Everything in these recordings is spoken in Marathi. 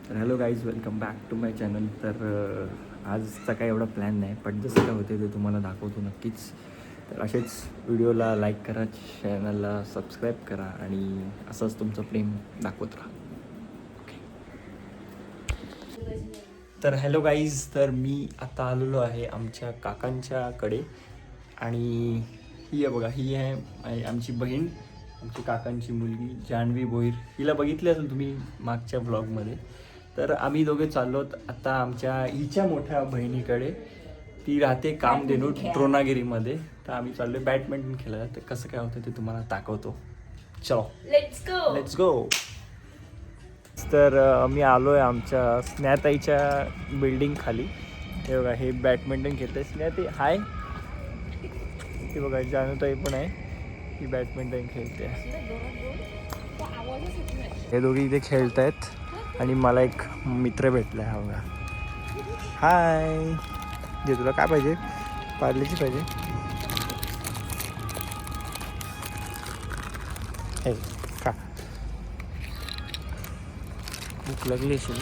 तर hello guys, welcome back to my channel. तर आजचा काही एवढा प्लॅन नाही, पण जसं काय होते ते तुम्हाला दाखवतो नक्कीच. तर असेच व्हिडिओला लाईक करा, चॅनलला सबस्क्राईब करा आणि असंच तुमचं प्रेम दाखवत राहा. ओके. तर हॅलो गाईज, तर मी आता आलेलो आहे आमच्या काकांच्याकडे आणि ही आहे बघा, ही आहे आमची बहीण, आमची काकांची मुलगी जान्हवी भोईर. हिला बघितली असेल तुम्ही मागच्या ब्लॉगमध्ये. तर आम्ही दोघे चाललोत आता आमच्या हिच्या मोठ्या बहिणीकडे. ती राहते कामधेनू द्रोणागिरीमध्ये. तर आम्ही चाललो बॅडमिंटन खेळायला. तर कसं काय होतं ते तुम्हाला दाखवतो. चलो लेट्स गो. तर मी आलो आहे आमच्या स्नेहाताईच्या बिल्डिंग खाली. हे बघा, हे बॅडमिंटन खेळते स्नेहाताई. हाय. ती बघा जानूताई पण आहे, ही बॅडमिंटन खेळते. हे दोघी इथे खेळत आहेत आणि मला एक मित्र भेटला आहे. हा बघा. हाय. जे तुला काय पाहिजे? पार्लेची पाहिजे? हे का भूक लागली असेल.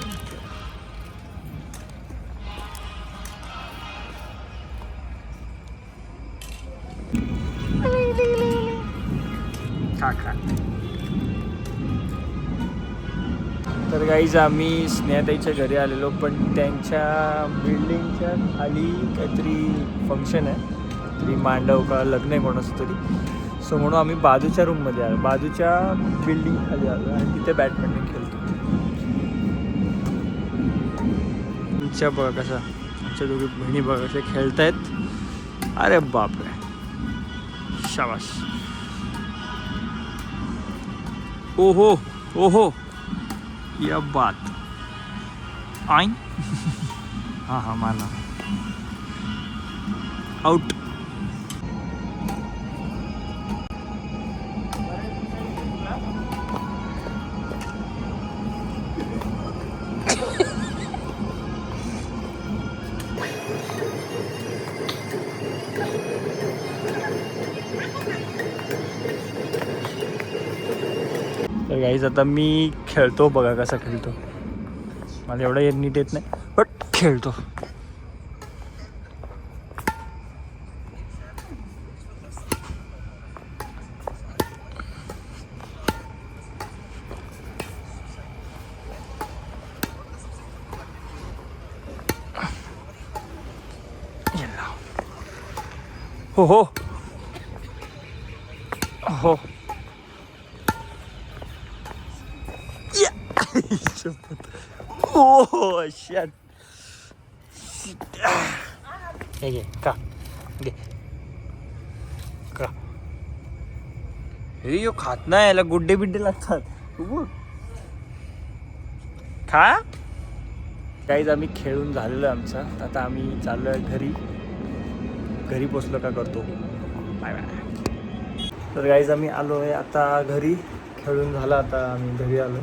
खा खा. तर गाईज, आम्ही स्नेहाताईच्या घरी आलेलो, पण त्यांच्या बिल्डिंगच्या खाली काहीतरी फंक्शन आहे, काहीतरी मांडव का लग्न आहे कोणाचं तरी. सो म्हणून आम्ही बाजूच्या रूममध्ये आलो, बाजूच्या बिल्डिंग खाली आलो आणि तिथे बॅडमिंटन खेळतो. आमच्या बघा कसं, आमच्या दोघी बहिणी बघा कसे खेळत आहेत. अरे बापरे, शाबाश. ओहो ओहो, या बात आईन. हां हां, माना आउट. तर गाईज, आता मी खेळतो. बघा कसा खेळतो. मला एवढं नीट येत नाही, बट खेळतो. हो हो हो. Oh shit. हे घे का, घे का. हे यो खात नाही, याला गुड्डे बिड्डे लागतात. खा. काहीच आम्ही खेळून झालेलं आमचं. आता आम्ही चाललो आहे घरी. घरी पोचलो का करतो. Bye bye. तर गाईज, आम्ही आलो आहे आता घरी. खेळून झालं, आता आम्ही घरी आलो.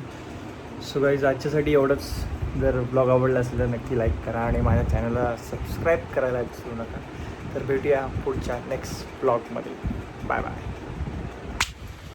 सो गाईज, आजच्यासाठी एवढंच. जर ब्लॉग आवडला असेल तर नक्की लाईक करा आणि माझ्या चॅनलला सबस्क्राईब करायला विसरू नका. तर भेटूया पुढच्या नेक्स्ट ब्लॉगमध्ये. Bye bye.